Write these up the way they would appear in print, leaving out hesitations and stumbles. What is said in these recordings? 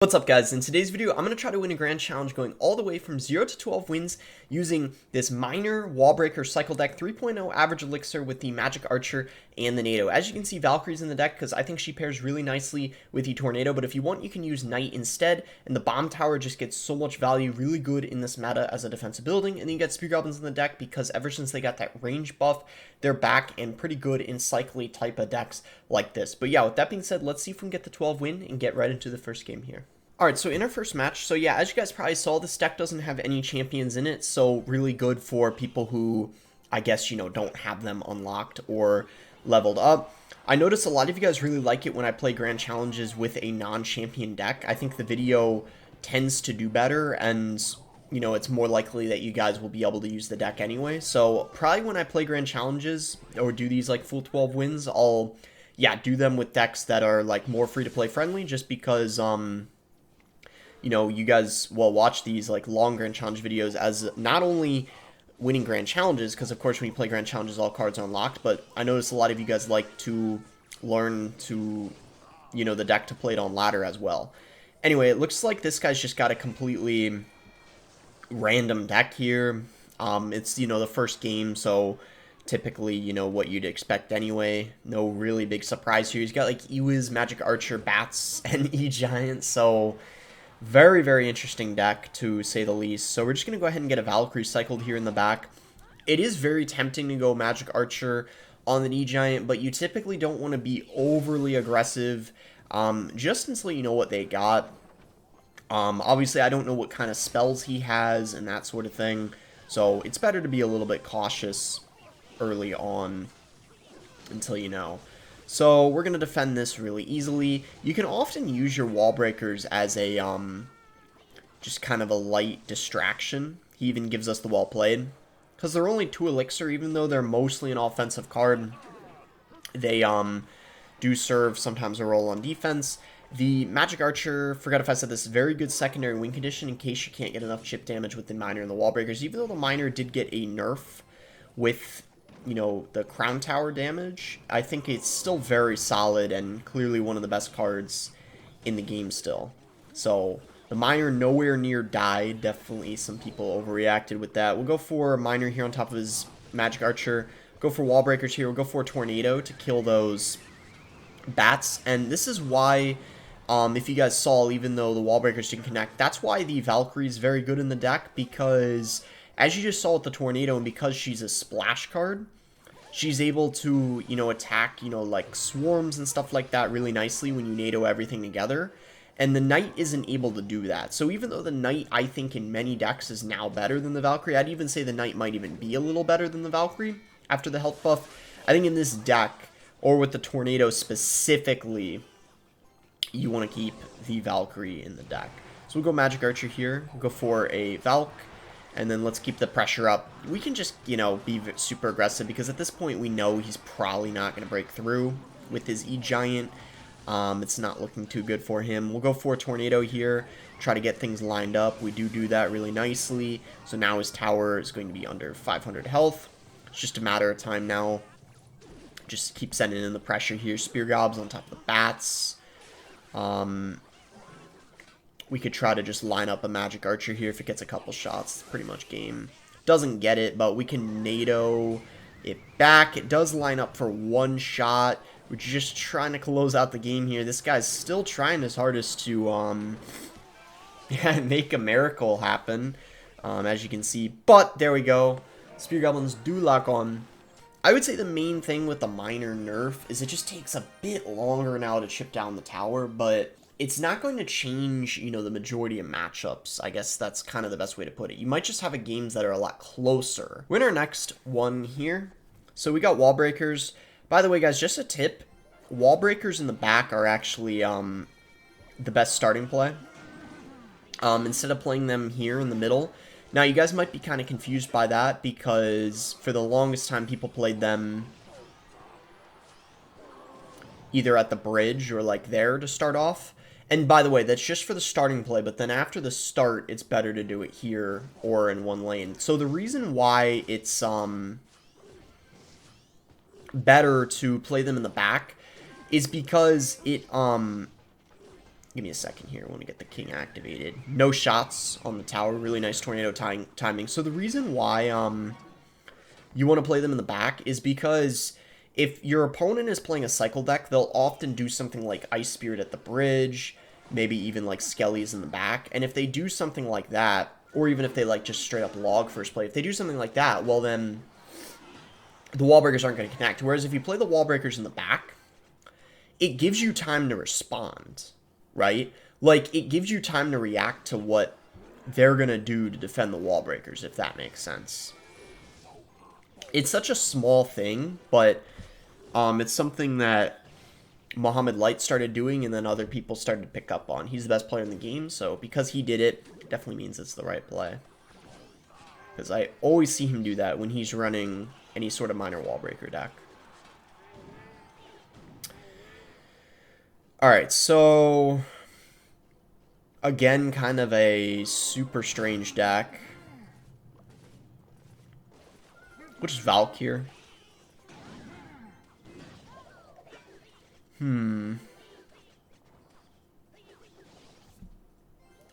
What's up guys, in today's video I'm going to try to win a grand challenge going all the way from 0 to 12 wins using this minor wallbreaker cycle deck 3.0 average elixir with the magic archer and the NATO. As you can see, Valkyrie's in the deck because I think she pairs really nicely with the tornado, but if you want you can use knight instead, and the bomb tower just gets so much value, really good in this meta as a defensive building. And then you get spear goblins in the deck because ever since they got that range buff they're back and pretty good in cycly type of decks like this. But yeah, with that being said, let's see if we can get the 12 win and get right into the first game here. Alright, so in our first match, so yeah, as you guys probably saw, this deck doesn't have any champions in it, so really good for people who, I guess, don't have them unlocked or leveled up. I notice a lot of you guys really like it when I play grand challenges with a non-champion deck. I think the video tends to do better, and, it's more likely that you guys will be able to use the deck anyway. So probably when I play grand challenges or do these like full 12 wins, I'll, do them with decks that are like more free-to-play friendly, just because, you guys will watch these like long grand challenge videos as not only winning grand challenges, because of course when you play grand challenges all cards are unlocked, but I notice a lot of you guys like to learn to, the deck to play it on ladder as well. Anyway, it looks like this guy's just got a completely random deck here. It's, the first game, so typically, what you'd expect anyway. No really big surprise here. He's got like Ewiz, Magic Archer, Bats, and E-Giant, so very, very interesting deck, to say the least. So we're just going to go ahead and get a Valkyrie cycled here in the back. It is very tempting to go Magic Archer on the E-Giant, but you typically don't want to be overly aggressive, just until you know what they got. Obviously, I don't know what kind of spells he has and that sort of thing, so it's better to be a little bit cautious early on until you know. So we're going to defend this really easily. You can often use your wall breakers as a, just kind of a light distraction. He even gives us the well played, because they're only 2 elixir, even though they're mostly an offensive card. They, do serve sometimes a role on defense. The Magic Archer, forgot if I said this, very good secondary win condition in case you can't get enough chip damage with the Miner and the wall breakers, even though the Miner did get a nerf with, the Crown Tower damage. I think it's still very solid and clearly one of the best cards in the game still. So the Miner nowhere near died. Definitely some people overreacted with that. We'll go for a Miner here on top of his Magic Archer. Go for wall breakers here. We'll go for a Tornado to kill those Bats. And this is why, if you guys saw, even though the wall breakers didn't connect, that's why the Valkyrie is very good in the deck, because as you just saw with the Tornado, and because she's a splash card, she's able to, attack, like swarms and stuff like that really nicely when you NATO everything together. And the Knight isn't able to do that. So even though the Knight, I think, in many decks is now better than the Valkyrie, I'd even say the Knight might even be a little better than the Valkyrie after the health buff. I think in this deck, or with the Tornado specifically, you want to keep the Valkyrie in the deck. So we'll go Magic Archer here. We'll go for a Valk. And then let's keep the pressure up. We can just, be super aggressive, because at this point we know he's probably not going to break through with his E-Giant. It's not looking too good for him. We'll go for a Tornado here, try to get things lined up. We do that really nicely. So now his tower is going to be under 500 health. It's just a matter of time now. Just keep sending in the pressure here. Spear Gobs on top of the Bats. We could try to just line up a Magic Archer here. If it gets a couple shots, it's pretty much game. Doesn't get it, but we can NATO it back. It does line up for 1 shot. We're just trying to close out the game here. This guy's still trying his hardest to make a miracle happen, as you can see. But there we go. Spear Goblins do lock on. I would say the main thing with the Miner nerf is it just takes a bit longer now to chip down the tower, but it's not going to change, the majority of matchups. I guess that's kind of the best way to put it. You might just have games that are a lot closer. We're in our next one here. So we got wall breakers. By the way, guys, just a tip. Wall breakers in the back are actually the best starting play. Instead of playing them here in the middle. Now, you guys might be kind of confused by that, because for the longest time people played them either at the bridge or like there to start off. And by the way, that's just for the starting play, but then after the start, it's better to do it here or in one lane. So the reason why it's better to play them in the back is because it Give me a second here. I want to get the king activated. No shots on the tower. Really nice tornado timing. So the reason why you want to play them in the back is because if your opponent is playing a cycle deck, they'll often do something like Ice Spirit at the bridge, maybe even like Skellies in the back. And if they do something like that, or even if they like just straight up log first play, if they do something like that, well then the wall breakers aren't going to connect. Whereas if you play the wall breakers in the back, it gives you time to respond, right? Like, it gives you time to react to what they're going to do to defend the wall breakers, if that makes sense. It's such a small thing, but it's something that Mohamed Light started doing and then other people started to pick up on. He's the best player in the game, so because he did it, it definitely means it's the right play. Because I always see him do that when he's running any sort of minor wall breaker deck. Alright, so again, kind of a super strange deck. Which is Valk here.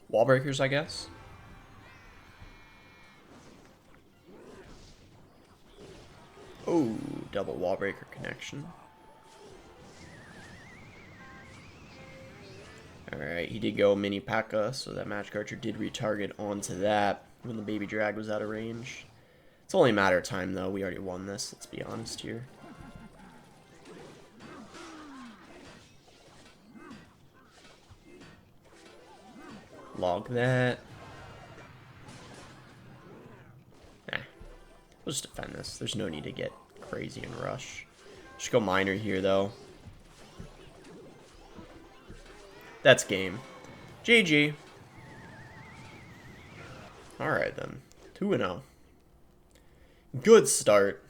Wall breakers, I guess. Oh, double wall breaker connection. Alright, he did go mini P.E.K.K.A, so that Magic Archer did retarget onto that when the baby drag was out of range. It's only a matter of time, though. We already won this, let's be honest here. Log that. Nah. We'll just defend this. There's no need to get crazy and rush. Just go minor here, though. That's game. GG. Alright, then. 2-0. Good start.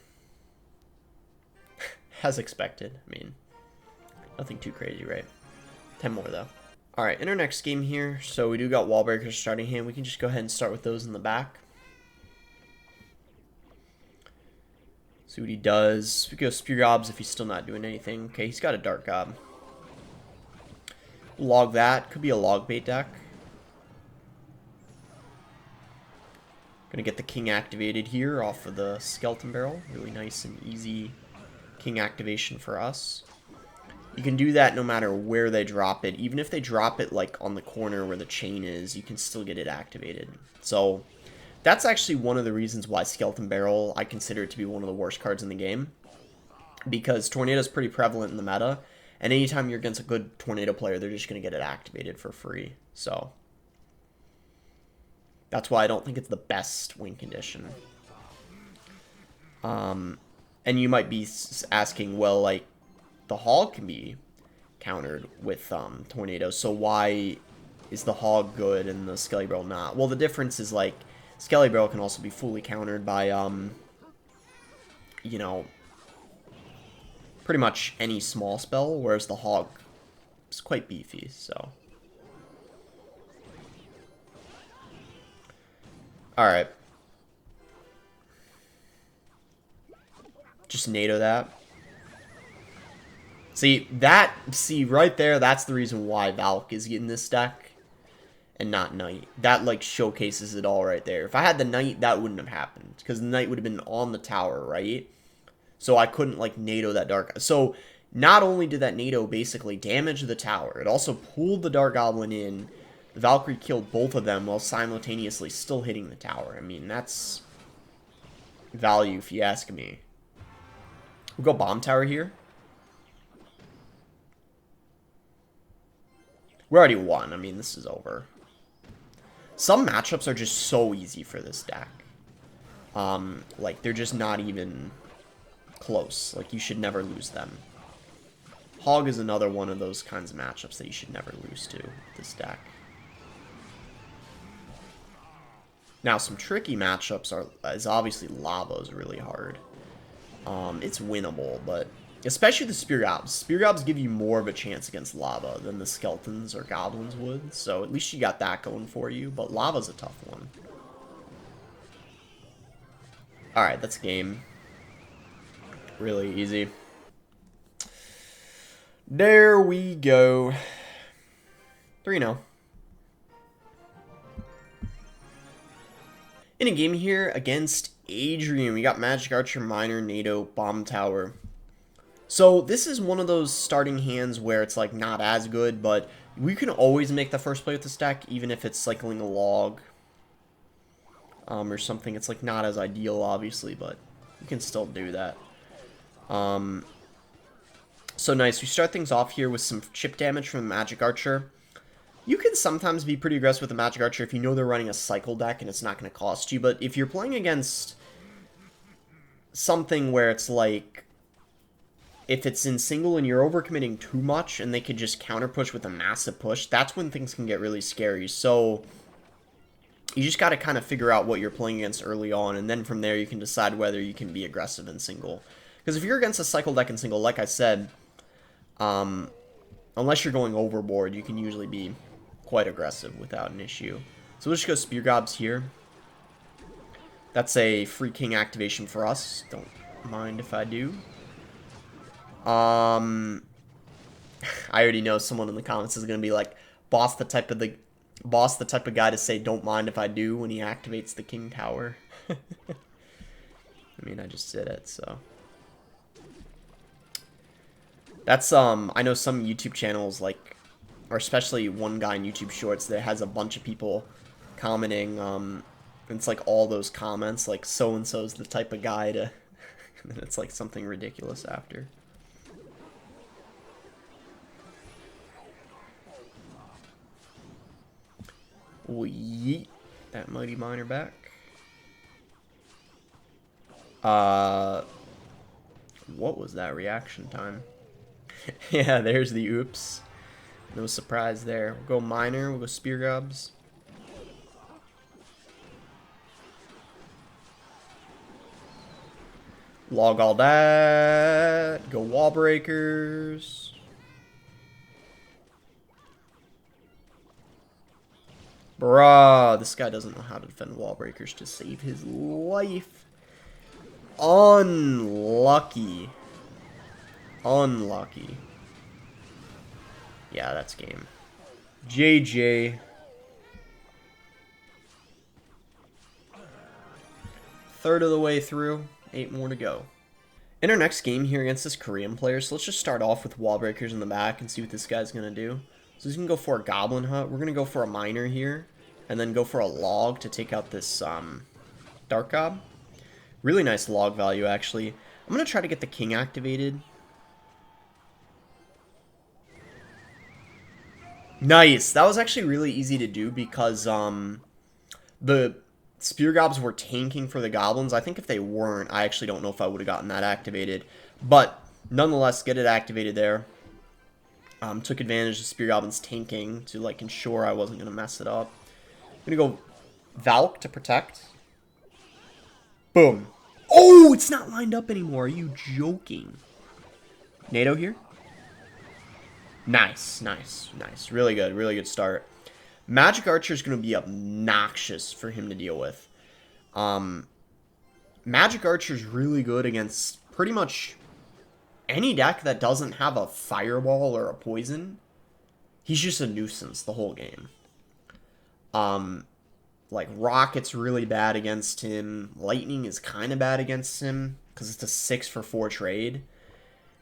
As expected. I mean, nothing too crazy, right? 10 more, though. Alright, in our next game here, so we do got wall breakers starting hand. We can just go ahead and start with those in the back. See what he does. We go Spear Gobs if he's still not doing anything. Okay, he's got a Dark Gob. Log that. Could be a log bait deck. Gonna get the king activated here off of the skeleton barrel. Really nice and easy king activation for us. You can do that no matter where they drop it. Even if they drop it like on the corner where the chain is, you can still get it activated. So that's actually one of the reasons why Skeleton Barrel, I consider it to be one of the worst cards in the game. Because Tornado is pretty prevalent in the meta. And anytime you're against a good Tornado player, they're just going to get it activated for free. So that's why I don't think it's the best win condition. And you might be asking, well, like, the Hog can be countered with Tornado, so why is the Hog good and the Skelly Barrel not? Well, the difference is, like, Skelly Barrel can also be fully countered by, you know, pretty much any small spell, whereas the Hog is quite beefy, so. Alright. Just NATO that. See, right there, that's the reason why Valk is getting this deck and not Knight. That, like, showcases it all right there. If I had the Knight, that wouldn't have happened, because the Knight would have been on the tower, right? So I couldn't, like, NATO that Dark... So, not only did that NATO basically damage the tower, it also pulled the Dark Goblin in. The Valkyrie killed both of them while simultaneously still hitting the tower. I mean, that's value, if you ask me. We'll go Bomb Tower here. We already won. I mean, this is over. Some matchups are just so easy for this deck. Like, they're just not even close. Like, you should never lose them. Hog is another one of those kinds of matchups that you should never lose to with this deck. Now, some tricky matchups is obviously Lava is really hard. It's winnable, but especially the Spear Gobs. Spear Gobs give you more of a chance against Lava than the Skeletons or Goblins would, so at least you got that going for you, but Lava's a tough one. Alright, that's game. Really easy. There we go. 3-0. In a game here against Adrian, we got Magic Archer, Miner, NATO, Bomb Tower. So this is one of those starting hands where it's like not as good, but we can always make the first play with the stack, even if it's cycling a log or something. It's like not as ideal, obviously, but you can still do that. So nice. We start things off here with some chip damage from the Magic Archer. You can sometimes be pretty aggressive with the Magic Archer if you know they're running a cycle deck and it's not going to cost you, but if you're playing against something where it's like, if it's in single and you're overcommitting too much and they could just counter push with a massive push, that's when things can get really scary. So you just got to kind of figure out what you're playing against early on, and then from there you can decide whether you can be aggressive in single. Because if you're against a cycle deck in single, like I said, unless you're going overboard, you can usually be quite aggressive without an issue. So we'll just go Spear Gobs here. That's a free king activation for us. Don't mind if I do. I already know someone in the comments is gonna be like, boss the type of guy to say don't mind if I do when he activates the king tower. I mean, I just did it, so that's I know some YouTube channels, like, or especially one guy in YouTube Shorts that has a bunch of people commenting, and it's like all those comments like so and so's the type of guy to and then it's like something ridiculous after. We'll yeet that mighty miner back. What was that reaction time? Yeah, there's the oops. No surprise there. We'll go miner, we'll go Spear Gobs. Log all that. Go Wall Breakers. Bruh, this guy doesn't know how to defend Wall Breakers to save his life. Unlucky. Unlucky. Yeah, that's game. JJ. Third of the way through. 8 more to go. In our next game here against this Korean player, so let's just start off with Wall Breakers in the back and see what this guy's going to do. So he's going to go for a Goblin Hut. We're going to go for a Miner here. And then go for a Log to take out this Dark Gob. Really nice log value, actually. I'm going to try to get the King activated. Nice. That was actually really easy to do because the Spear Gobs were tanking for the Goblins. I think if they weren't, I actually don't know if I would have gotten that activated. But nonetheless, get it activated there. Took advantage of Spear Goblins tanking to like ensure I wasn't going to mess it up. I'm going to go Valk to protect. Boom. Oh, it's not lined up anymore. Are you joking? NATO here. Nice, nice, nice. Really good start. Magic Archer is going to be obnoxious for him to deal with. Magic Archer is really good against pretty much any deck that doesn't have a Fireball or a Poison. He's just a nuisance the whole game. Like, Rocket's really bad against him. Lightning is kind of bad against him because it's a 6-for-4 trade.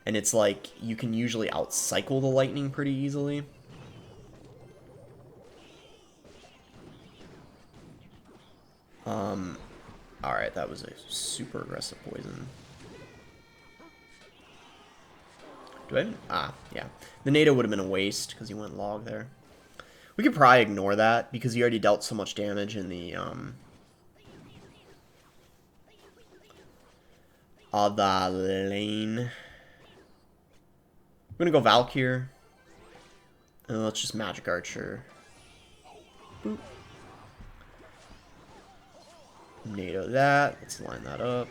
And it's like, you can usually outcycle the Lightning pretty easily. Alright, that was a super aggressive poison. Do I? Ah, yeah. The NATO would have been a waste because he went log there. We could probably ignore that because he already dealt so much damage in the other lane. I'm gonna go Valk here. And let's just Magic Archer. Boop. NATO that. Let's line that up.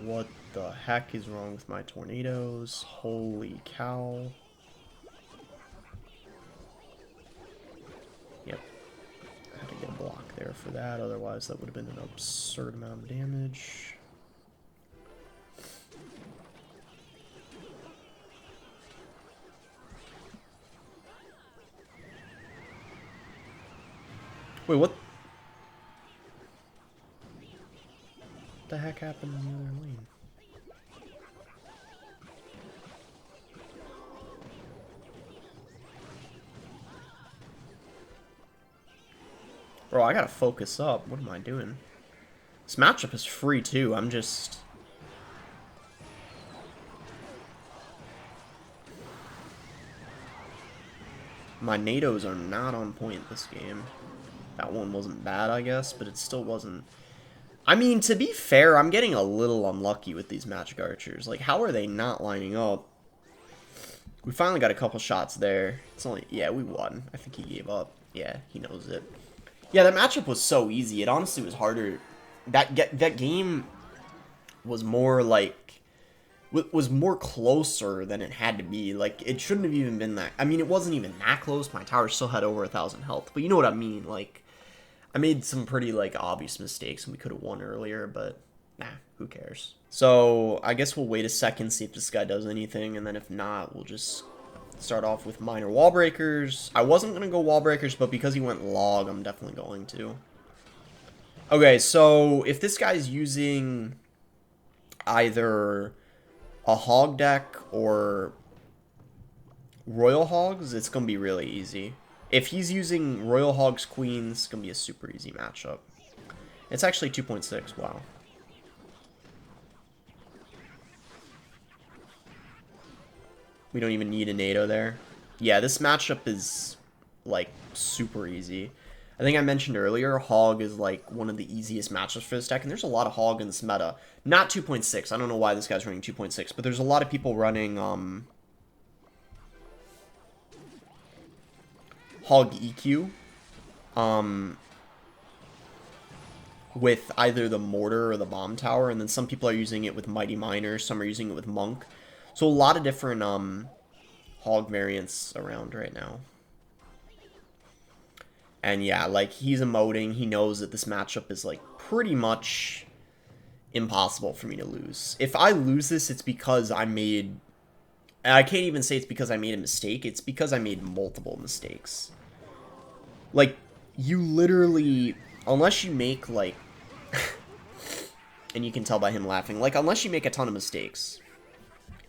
What the heck is wrong with my tornadoes? Holy cow. Yep. I had to get a block there for that. Otherwise, that would have been an absurd amount of damage. Wait, what the heck happened in the other lane? Bro, I gotta focus up. What am I doing? This matchup is free, too. I'm just... My NATOs are not on point this game. That one wasn't bad, I guess, but it still wasn't... I mean, to be fair, I'm getting a little unlucky with these magic archers. Like, how are they not lining up? We finally got a couple shots there. It's only... Yeah, we won. I think he gave up. Yeah, he knows it. Yeah, that matchup was so easy. It honestly was harder. That game was more like... was more closer than it had to be. Like, it shouldn't have even been that... I mean, it wasn't even that close. My tower still had over 1,000 health. But you know what I mean? Like, I made some pretty, like, obvious mistakes, and we could have won earlier, but nah, who cares? So, I guess we'll wait a second, see if this guy does anything, and then if not, we'll just start off with minor wall breakers. I wasn't going to go wall breakers, but because he went log, I'm definitely going to. Okay, so if this guy's using either a hog deck or royal hogs, it's going to be really easy. If he's using royal hogs queens, it's going to be a super easy matchup. It's actually 2.6, wow. We don't even need a NATO there. Yeah, this matchup is, like, super easy. I think I mentioned earlier, hog is, like, one of the easiest matchups for this deck, and there's a lot of hog in this meta. Not 2.6, I don't know why this guy's running 2.6, but there's a lot of people running, hog EQ, with either the mortar or the bomb tower, and then some people are using it with mighty miner, some are using it with monk. So a lot of different hog variants around right now. And yeah, like, he's emoting. He knows that this matchup is, like, pretty much impossible for me to lose. If I lose this, it's because I made... And I can't even say it's because I made a mistake. It's because I made multiple mistakes. Like, you literally... Unless you make, like... and you can tell by him laughing. Like, unless you make a ton of mistakes...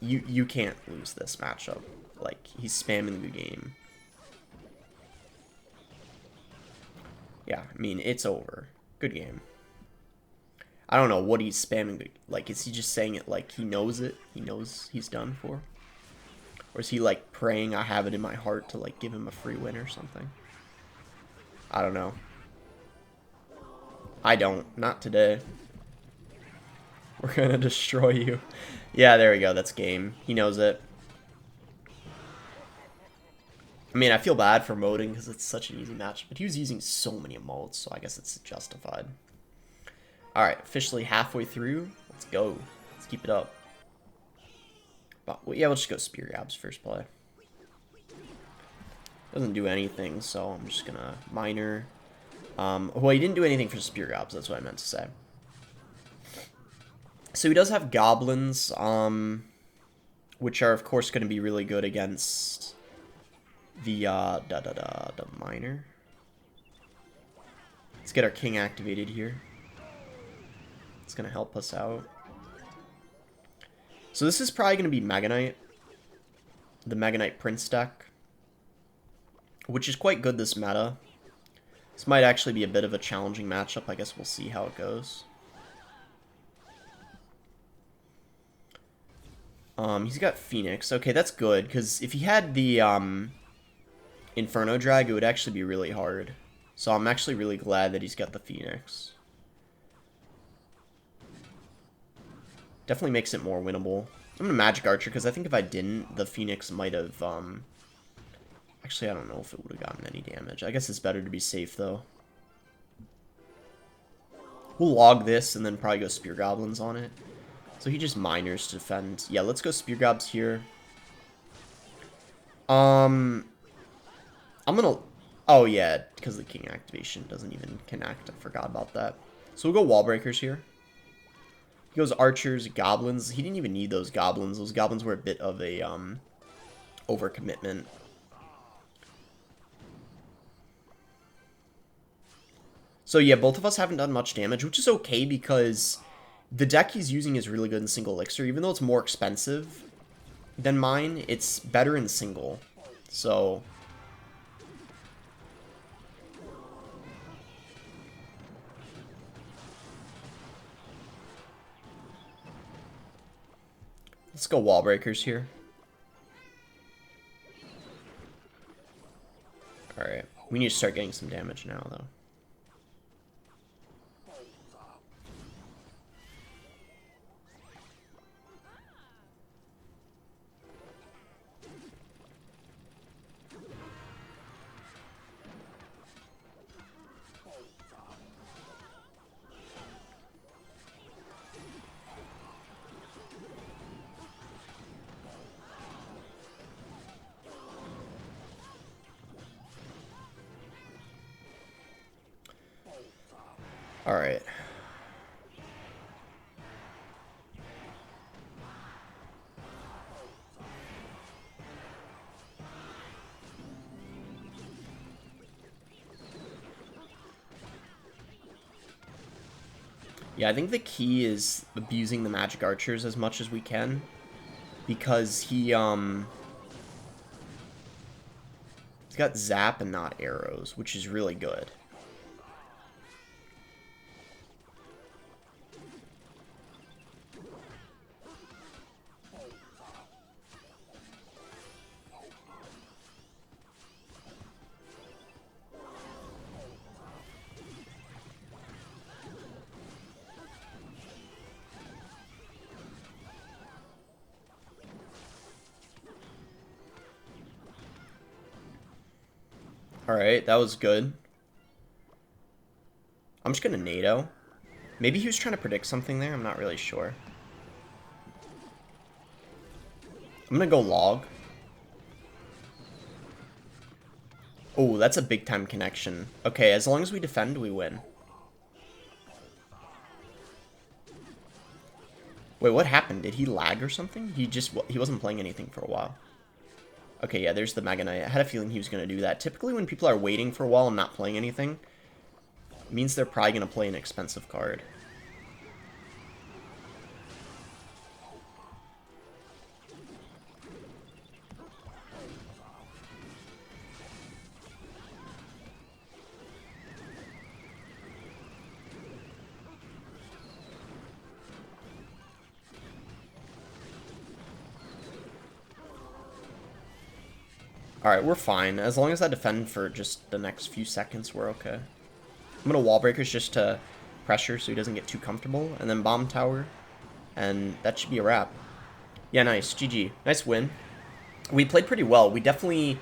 You can't lose this matchup. Like, he's spamming the game. Yeah, I mean, it's over. Good game. I don't know what he's spamming. Like, is he just saying it like he knows it? He knows he's done for? Or is he, like, praying I have it in my heart to, like, give him a free win or something? I don't know. I don't. Not today. We're gonna destroy you. Yeah, there we go. That's game. He knows it. I mean, I feel bad for emoting because it's such an easy match, but he was using so many emotes, so I guess it's justified. Alright, officially halfway through. Let's go. Let's keep it up. But, well, yeah, we'll just go spear grabs first play. Doesn't do anything, so I'm just gonna miner. Well, he didn't do anything for spear grabs, that's what I meant to say. So he does have goblins, which are, of course, going to be really good against the miner. Let's get our king activated here. It's going to help us out. So this is probably going to be megaknight. The megaknight prince deck. Which is quite good this meta. This might actually be a bit of a challenging matchup. I guess we'll see how it goes. He's got Phoenix. Okay, that's good, because if he had the Inferno Drag, it would actually be really hard. So I'm actually really glad that he's got the Phoenix. Definitely makes it more winnable. I'm gonna Magic Archer, because I think if I didn't, the Phoenix might have, actually, I don't know if it would have gotten any damage. I guess it's better to be safe, though. We'll log this, and then probably go Spear Goblins on it. So he just miners to defend. Yeah, let's go Spear Gobs here. I'm gonna... Oh, yeah, because the King activation doesn't even connect. I forgot about that. So we'll go Wall Breakers here. He goes Archers, Goblins. He didn't even need those Goblins. Those Goblins were a bit of a overcommitment. So yeah, both of us haven't done much damage, which is okay because the deck he's using is really good in single elixir. Even though it's more expensive than mine, it's better in single. So let's go wall breakers here. Alright, we need to start getting some damage now, though. Alright. Yeah, I think the key is abusing the magic archers as much as we can. Because he's got zap and not arrows, which is really good. Alright, that was good. I'm just gonna NATO. Maybe he was trying to predict something there, I'm not really sure. I'm gonna go log. Oh, that's a big time connection. Okay, as long as we defend, we win. Wait, what happened? Did he lag or something? He wasn't playing anything for a while. Okay, yeah, there's the megaknight. I had a feeling he was going to do that. Typically, when people are waiting for a while and not playing anything, it means they're probably going to play an expensive card. Alright, we're fine. As long as I defend for just the next few seconds, we're okay. I'm going to wall breakers just to pressure so he doesn't get too comfortable. And then bomb tower. And that should be a wrap. Yeah, nice. GG. Nice win. We played pretty well. We definitely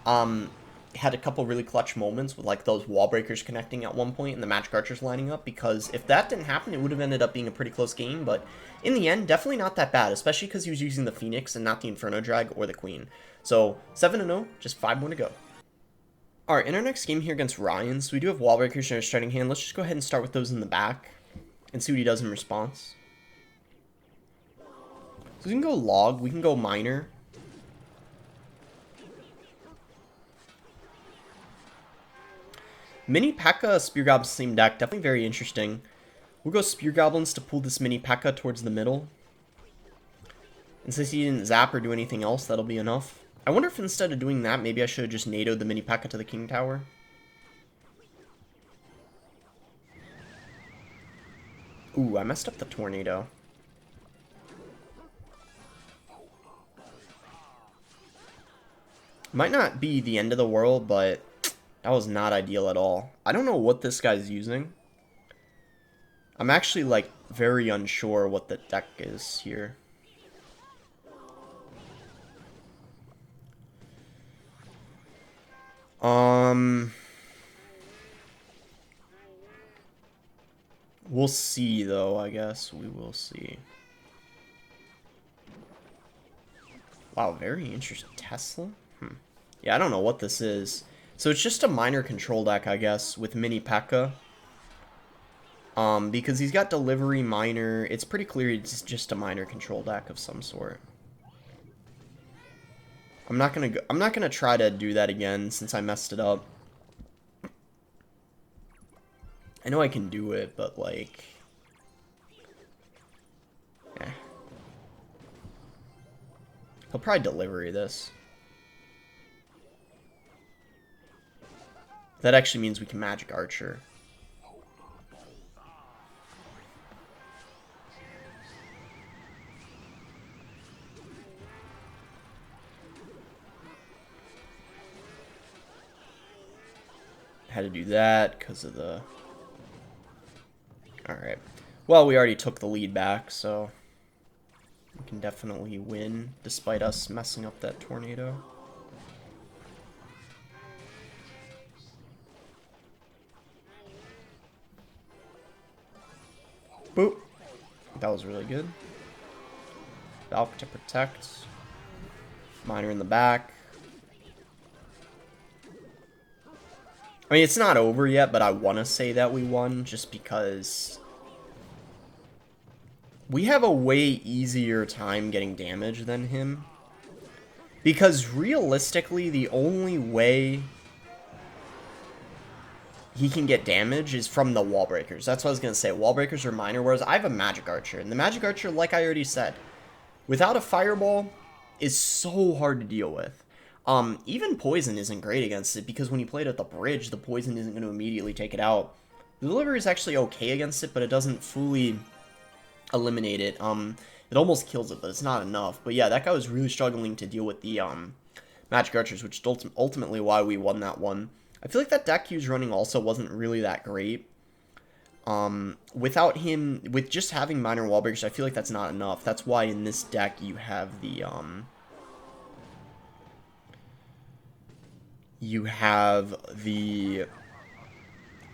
had a couple really clutch moments with like those wall breakers connecting at one point and the magic archers lining up, because if that didn't happen, it would have ended up being a pretty close game. But in the end, definitely not that bad, especially because he was using the Phoenix and not the Inferno Drag or the Queen. So 7-0, just 5 more to go. Alright, in our next game here against Ryan, so we do have wall breakers in our starting hand. Let's just go ahead and start with those in the back and see what he does in response. So we can go log, we can go minor. Mini P.E.K.K.A. Spear Goblins same deck, definitely very interesting. We'll go Spear Goblins to pull this Mini P.E.K.K.A. towards the middle. And since he didn't zap or do anything else, that'll be enough. I wonder if instead of doing that, maybe I should have just NATO'd the Mini P.E.K.K.A. to the King Tower. Ooh, I messed up the tornado. Might not be the end of the world, but that was not ideal at all. I don't know what this guy's using. I'm actually, like, very unsure what the deck is here. We'll see, though, I guess. We will see. Wow, very interesting. Tesla? Yeah, I don't know what this is. So it's just a minor control deck, I guess, with Mini P.E.K.K.A. Because he's got delivery minor. It's pretty clear it's just a minor control deck of some sort. I'm not gonna try to do that again since I messed it up. I know I can do it, but like... Eh. He'll probably delivery this. That actually means we can magic archer. Had to do that because of the... Alright. Well, we already took the lead back, so... we can definitely win, despite us messing up that tornado. Boop. That was really good. Valk to protect. Miner in the back. I mean, it's not over yet, but I want to say that we won just because we have a way easier time getting damage than him. Because realistically, the only way he can get damage is from the wall breakers. That's what I was going to say. Wall breakers are minor, whereas I have a magic archer. And the magic archer, like I already said, without a fireball, is so hard to deal with. Even poison isn't great against it, because when you play it at the bridge, the poison isn't going to immediately take it out. The delivery is actually okay against it, but it doesn't fully eliminate it. It almost kills it, but it's not enough. But yeah, that guy was really struggling to deal with the magic archers, which is ultimately why we won that one. I feel like that deck he was running also wasn't really that great. Without him, with just having minor wall breakers, I feel like that's not enough. That's why in this deck you have the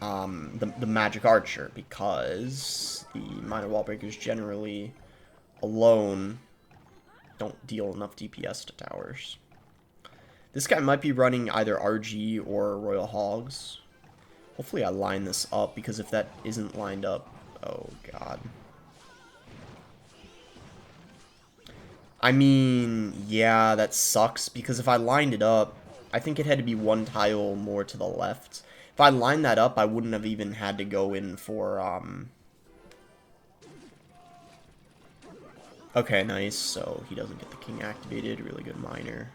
the magic archer, because the minor wall breakers generally alone don't deal enough DPS to towers. This guy might be running either RG or Royal Hogs. Hopefully I line this up, because if that isn't lined up, oh god. I mean, yeah, that sucks, because if I lined it up, I think it had to be one tile more to the left. If I lined that up, I wouldn't have even had to go in for, Okay, nice, so he doesn't get the king activated. Really good miner.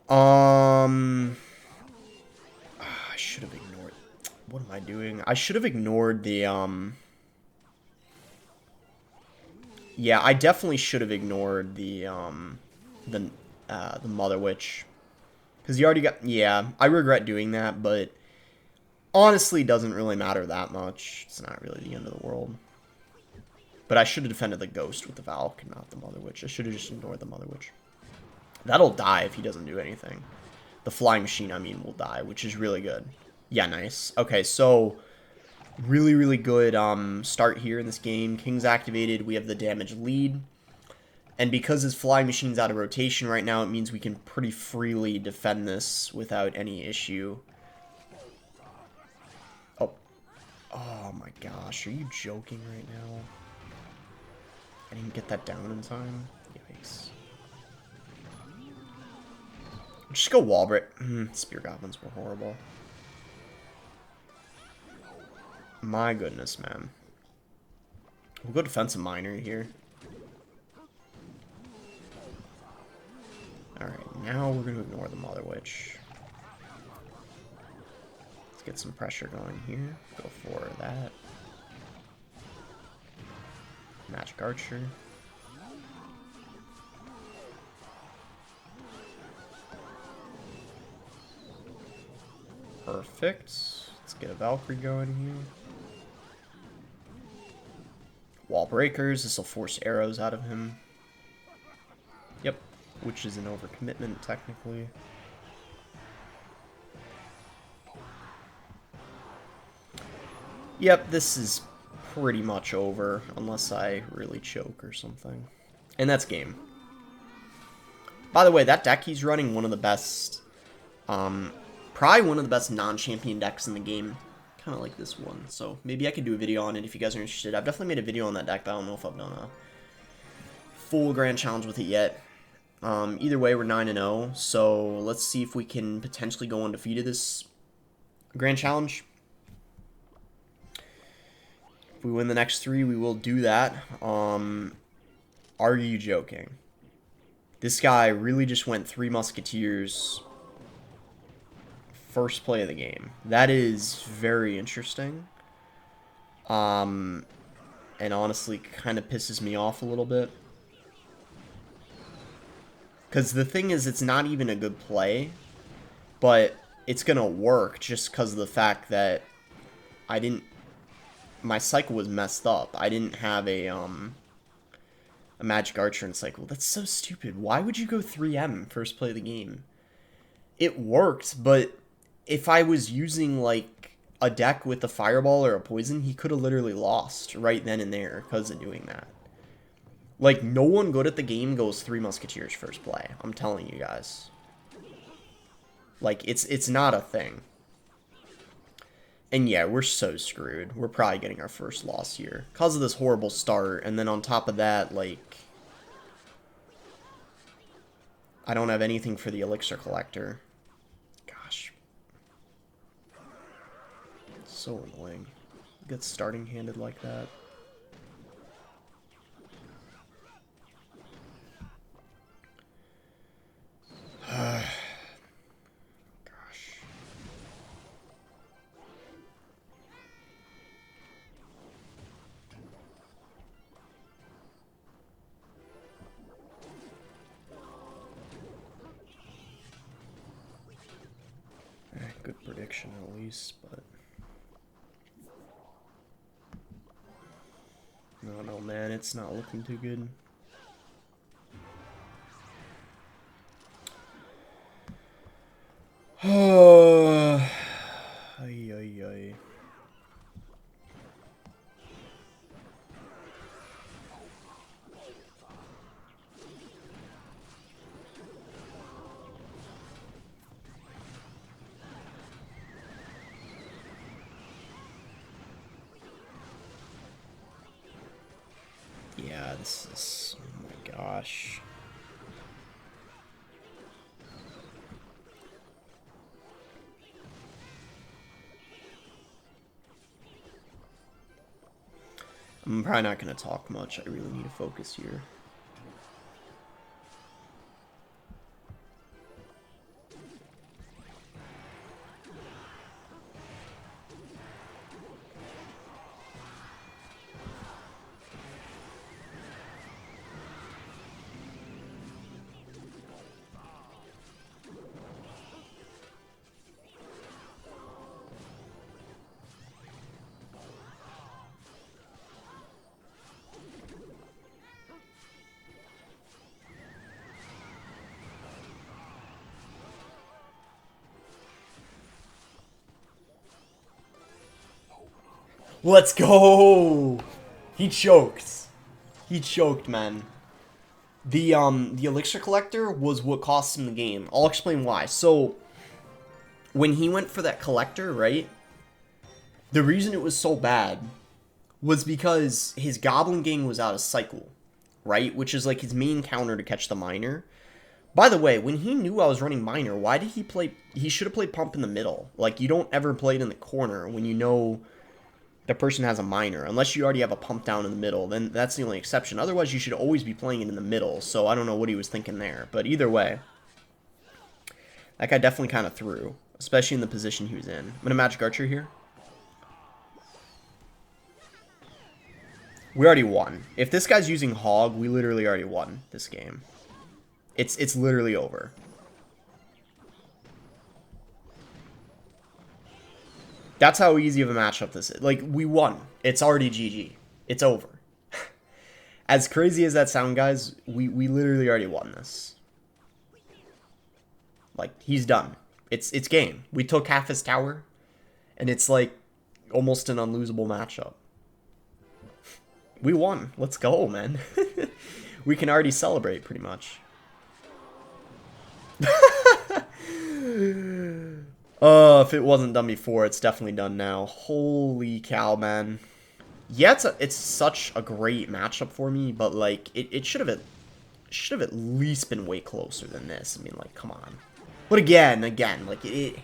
I should have ignored... What am I doing? I should have ignored the, Yeah, I definitely should have ignored the Mother Witch. Because you already got... Yeah, I regret doing that, but honestly doesn't really matter that much. It's not really the end of the world. But I should have defended the Ghost with the Valk, not the Mother Witch. I should have just ignored the Mother Witch. That'll die if he doesn't do anything. The Flying Machine, I mean, will die, which is really good. Yeah, nice. Okay, so... Really, really good start here in this game. King's activated. We have the damage lead. And because his Flying Machine's out of rotation right now, it means we can pretty freely defend this without any issue. Oh. Oh my gosh. Are you joking right now? I didn't get that down in time. Yikes. Just go wall break. Spear Goblins were horrible. My goodness, man. We'll go defensive miner here. Alright, now we're going to ignore the Mother Witch. Let's get some pressure going here. Go for that. Magic Archer. Perfect. Let's get a Valkyrie going here. Wall breakers. This will force arrows out of him. Yep. Which is an overcommitment, technically. Yep, this is pretty much over, unless I really choke or something. And that's game. By the way, that deck he's running, one of the best, probably one of the best non-champion decks in the game. Kind of like this one, so maybe I could do a video on it if you guys are interested. I've definitely made a video on that deck, but I don't know if I've done a full grand challenge with it yet. Either way, we're 9-0, so let's see if we can potentially go undefeated this grand challenge. If we win the next 3, we will do that. Are you joking? This guy really just went 3 musketeers first play of the game. That is very interesting. And honestly kind of pisses me off a little bit. Because the thing is, it's not even a good play, but it's going to work just because of the fact that my cycle was messed up. I didn't have a magic archer in cycle. That's so stupid. Why would you go 3M first play of the game? It worked, but if I was using, like, a deck with a fireball or a poison, he could have literally lost right then and there because of doing that. Like, no one good at the game goes 3 musketeers first play. I'm telling you guys. Like, it's not a thing. And yeah, we're so screwed. We're probably getting our first loss here because of this horrible start. And then on top of that, like, I don't have anything for the elixir collector. Gosh. It's so annoying. Get starting handed like that. Gosh. Good prediction at least, but no, man, it's not looking too good. Oh, ay, ay, ay. Yeah, this is, oh my gosh. I'm probably not going to talk much. I really need to focus here. Let's go! He choked. He choked, man. The elixir collector was what cost him the game. I'll explain why. So, when he went for that collector, right? The reason it was so bad was because his goblin gang was out of cycle, right? Which is like his main counter to catch the miner. By the way, when he knew I was running miner, why did he play... He should have played pump in the middle. Like, you don't ever play it in the corner when you know the person has a miner. Unless you already have a pump down in the middle, then that's the only exception. Otherwise, you should always be playing it in the middle. So I don't know what he was thinking there. But either way, that guy definitely kind of threw. Especially in the position he was in. I'm going to magic archer here. We already won. If this guy's using hog, we literally already won this game. It's literally over. That's how easy of a matchup this is. Like, we won. It's already GG. It's over. As crazy as that sound, guys, we literally already won this. Like, he's done. It's game. We took half his tower, and it's like almost an unlosable matchup. We won. Let's go, man. We can already celebrate, pretty much. If it wasn't done before, it's definitely done now. Holy cow, man. Yeah, it's such a great matchup for me, but like it should have at least been way closer than this. I mean, like, come on. But again, like it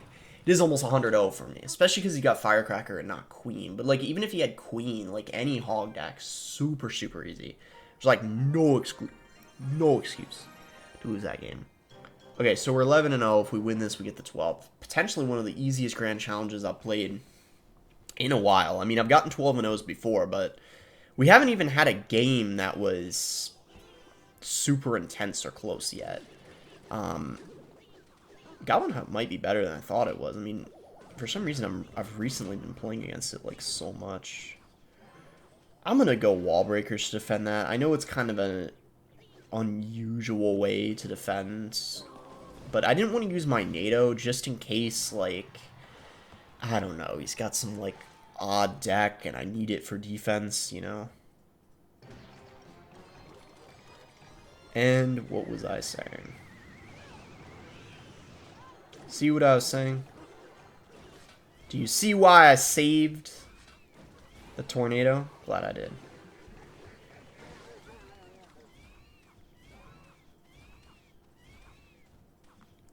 It is almost 100-0 for me, especially because he got Firecracker and not Queen. But, like, even if he had Queen, like, any Hog deck, super, super easy. There's, like, no excuse to lose that game. Okay, so we're 11-0. If we win this, we get the 12th. Potentially one of the easiest grand challenges I've played in a while. I mean, I've gotten 12-0s before, but we haven't even had a game that was super intense or close yet. Goblin might be better than I thought it was. I mean, for some reason, I've recently been playing against it, like, so much. I'm going to go Wall Breakers to defend that. I know it's kind of an unusual way to defend, but I didn't want to use my NATO just in case, like, I don't know, he's got some, like, odd deck and I need it for defense, you know? And what was I saying? See what I was saying? Do you see why I saved the tornado? Glad I did.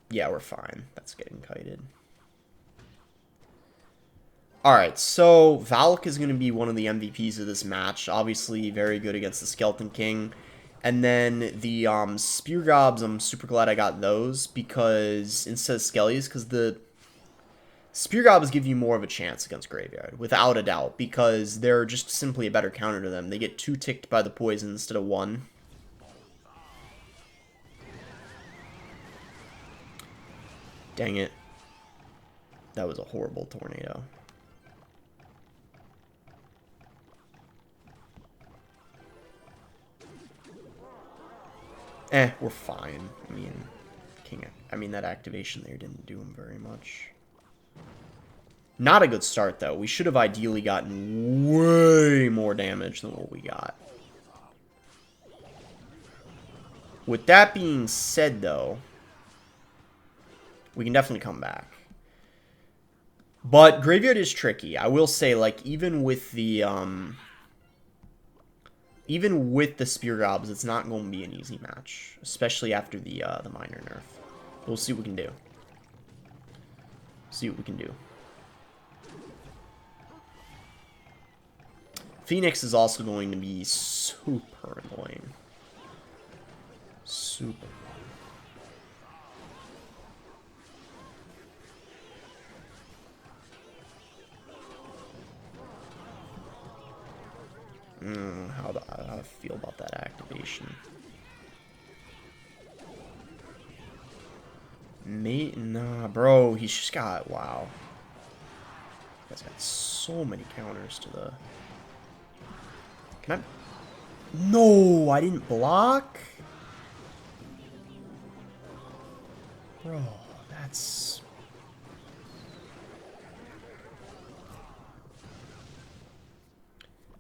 Yeah, we're fine. That's getting kited. Alright, so Valk is going to be one of the MVPs of this match. Obviously, very good against the Skeleton King. And then the Spear Gobs, I'm super glad I got those because instead of Skellies, because the Spear Gobs give you more of a chance against Graveyard, without a doubt, because they're just simply a better counter to them. They get 2 ticked by the poison instead of 1. Dang it. That was a horrible tornado. We're fine. I mean, that activation there didn't do him very much. Not a good start, though. We should have ideally gotten way more damage than what we got. With that being said, though, we can definitely come back. But Graveyard is tricky. I will say, like, even with the Spear Gobs, it's not going to be an easy match, especially after the minor nerf. We'll see what we can do. See what we can do. Phoenix is also going to be super annoying. Super. How do I feel about that activation? Nah, bro. He's just got... Wow. He's got so many counters to the... Can I... No! I didn't block? Bro, that's...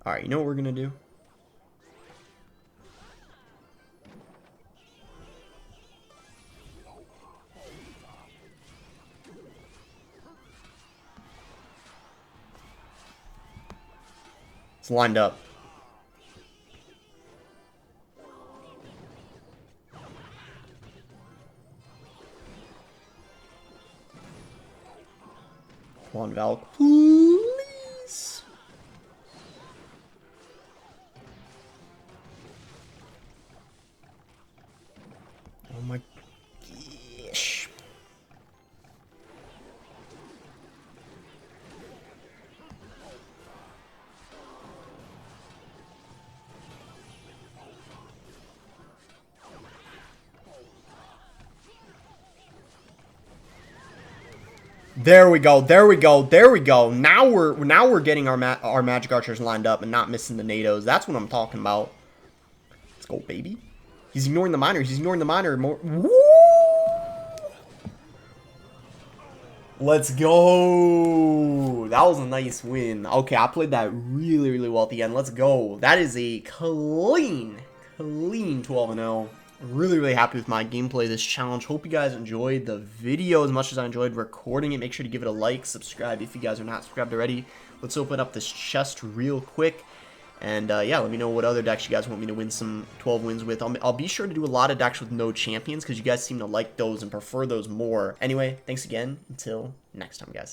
Alright, you know what we're gonna do? It's lined up. Come on, Valk. Please. Oh my gosh. There we go. There we go. There we go. Now we're getting our magic archers lined up and not missing the NATOs. That's what I'm talking about. Let's go, baby. He's ignoring the miner. He's ignoring the miner more. Woo! Let's go. That was a nice win. Okay, I played that really, really well at the end. Let's go. That is a clean 12-0. Really, really happy with my gameplay this challenge. Hope you guys enjoyed the video as much as I enjoyed recording it. Make sure to give it a like, subscribe if you guys are not subscribed already. Let's open up this chest real quick. And yeah, let me know what other decks you guys want me to win some 12 wins with. I'll be sure to do a lot of decks with no champions because you guys seem to like those and prefer those more. Anyway, thanks again. Until next time, guys.